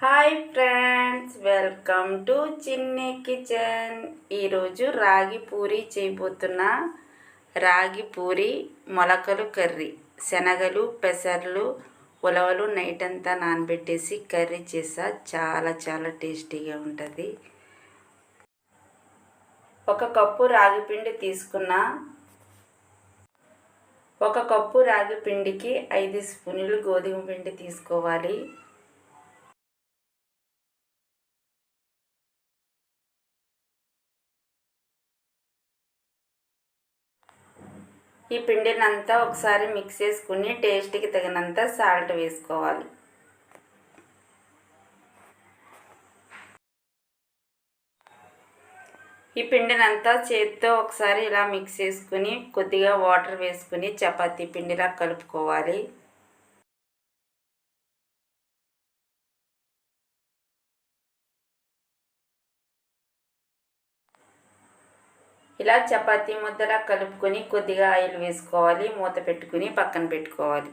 Hi friends, welcome to చిన్ని kitchen. ఈరోజు రాగి పూరి చేయబోతున్నా. రాగి పూరి మొలకలు కర్రీ, శనగలు, పెసర్లు, ఉలవలు నైట్ అంతా నానబెట్టేసి కర్రీ చేసా. చాలా చాలా టేస్టీగా ఉంటుంది. ఒక కప్పు రాగి పిండి తీసుకున్నా. ఒక కప్పు రాగి పిండికి 5 స్పూన్లు గోధుమ పిండి తీసుకోవాలి. ఈ పిండినంతా ఒకసారి మిక్స్ చేసుకుని టేస్ట్కి తగినంత సాల్ట్ వేసుకోవాలి. ఈ పిండినంతా చేతితో ఒకసారి ఇలా మిక్స్ చేసుకుని కొద్దిగా వాటర్ వేసుకుని చపాతీ పిండిలా కలుపుకోవాలి. ఇలా చపాతీ ముద్దలా కలుపుకొని కొద్దిగా ఆయిల్ వేసుకోవాలి. మూత పెట్టుకుని పక్కన పెట్టుకోవాలి.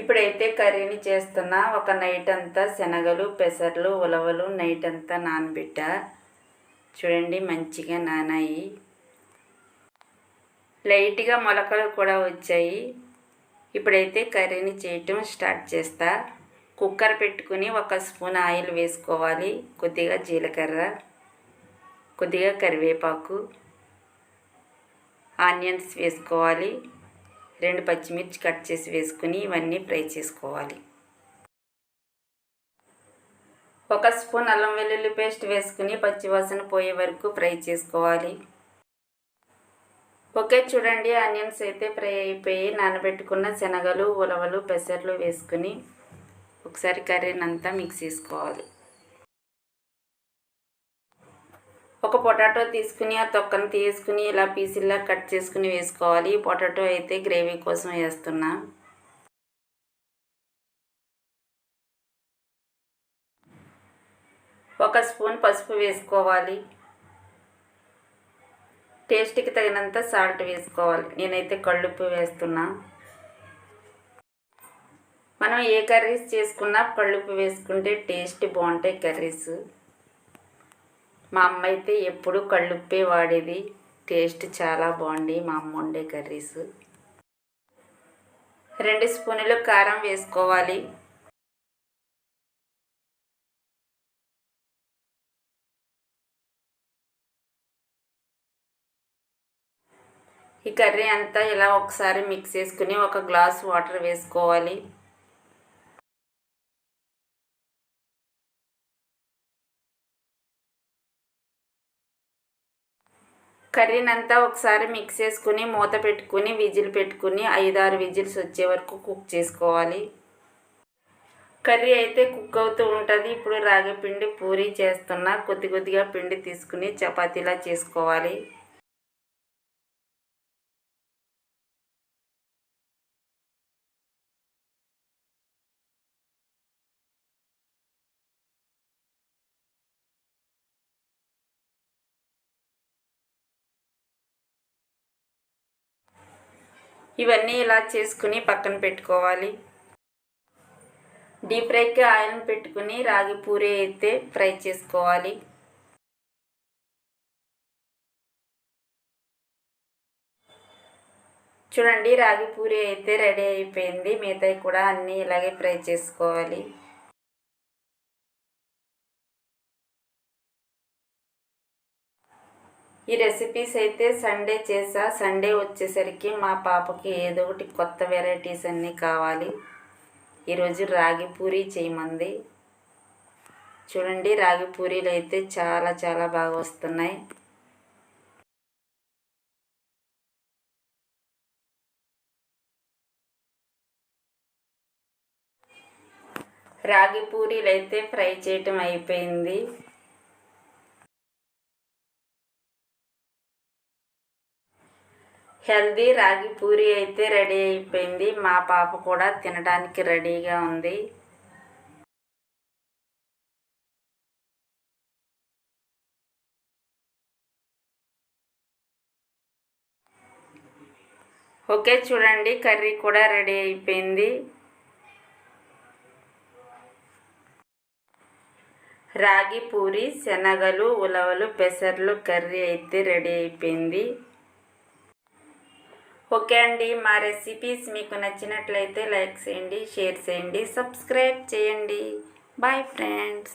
ఇప్పుడైతే కర్రీని చేస్తున్నా. ఒక నైట్ అంతా శనగలు, పెసర్లు, ఉలవలు నైట్ అంతా నానబెట్టా. చూడండి, మంచిగా నానాయి. లైట్గా మొలకలు కూడా వచ్చాయి. ఇప్పుడైతే కర్రీని చేయటం స్టార్ట్ చేస్తా. కుక్కర్ పెట్టుకుని 1 స్పూన్ ఆయిల్ వేసుకోవాలి. కొద్దిగా జీలకర్ర, కొద్దిగా కరివేపాకు, ఆనియన్స్ వేసుకోవాలి. 2 పచ్చిమిర్చి కట్ చేసి వేసుకుని ఇవన్నీ ఫ్రై చేసుకోవాలి. 1 స్పూన్ అల్లం వెల్లుల్లి పేస్ట్ వేసుకుని పచ్చివాసన పోయే వరకు ఫ్రై చేసుకోవాలి. ఓకే, చూడండి, ఆనియన్స్ అయితే ఫ్రై అయిపోయి నానబెట్టుకున్న శనగలు, ఉలవలు, పెసర్లు వేసుకుని ఒకసారి కర్రీని అంతా మిక్స్ చేసుకోవాలి. ఒక పొటాటో తీసుకుని ఆ తొక్కను తీసుకుని ఇలా పీసుల్లా కట్ చేసుకుని వేసుకోవాలి. పొటాటో అయితే గ్రేవీ కోసం వేస్తున్నా. ఒక స్పూన్ పసుపు వేసుకోవాలి. టేస్ట్కి తగినంత సాల్ట్ వేసుకోవాలి. నేనైతే కళ్ళుప్పు వేస్తున్నా. మనం ఏ కర్రీస్ చేసుకున్నా కళ్ళుప్పు వేసుకుంటే టేస్ట్ బాగుంటాయి కర్రీస్. మా అమ్మ అయితే ఎప్పుడు కళ్ళుప్పే వాడేది. టేస్ట్ చాలా బాగుంది మా అమ్మ వండే కర్రీస్. 2 స్పూన్లు కారం వేసుకోవాలి. ఈ కర్రీ అంతా ఇలా ఒకసారి మిక్స్ చేసుకుని 1 గ్లాస్ వాటర్ వేసుకోవాలి. కర్రీనంతా ఒకసారి మిక్స్ చేసుకుని మూత పెట్టుకుని విజిల్ పెట్టుకుని 5-6 విజిల్స్ వచ్చే వరకు కుక్ చేసుకోవాలి. కర్రీ అయితే కుక్ అవుతూ ఉంటుంది. ఇప్పుడు రాగి పిండి పూరీ చేస్తున్నా. కొద్దిగా పిండి తీసుకుని చపాతీలా చేసుకోవాలి. ఇవన్నీ ఇలా చేసుకుని పక్కన పెట్టుకోవాలి. డీప్ ఫ్రైకి ఆయిల్ పెట్టుకుని రాగి పూరీ అయితే ఫ్రై చేసుకోవాలి. చూడండి, రాగి పూరీ అయితే రెడీ అయిపోయింది. మిగతాయి కూడా అన్నీ ఇలాగే ఫ్రై చేసుకోవాలి. ఈ రెసిపీస్ అయితే సండే చేసా. సండే వచ్చేసరికి మా పాపకి ఏదో ఒకటి కొత్త వెరైటీస్ అన్నీ కావాలి. ఈరోజు రాగి పూరీ చేయమంది. చూడండి, రాగి పూరీలు అయితే చాలా చాలా బాగా వస్తున్నాయి. రాగి పూరీలు అయితే ఫ్రై చేయటం అయిపోయింది. హెల్దీ రాగి పూరీ అయితే రెడీ అయిపోయింది. మా పాప కూడా తినడానికి రెడీగా ఉంది. ఓకే, చూడండి, కర్రీ కూడా రెడీ అయిపోయింది. రాగి పూరి, శనగలు, ఉలవలు, పెసర్లు కర్రీ అయితే రెడీ అయిపోయింది. ఓకే అండి, మా రెసిపీస్ మీకు నచ్చినట్లయితే లైక్ చేయండి, షేర్ చేయండి, సబ్స్క్రైబ్ చేయండి. Bye friends.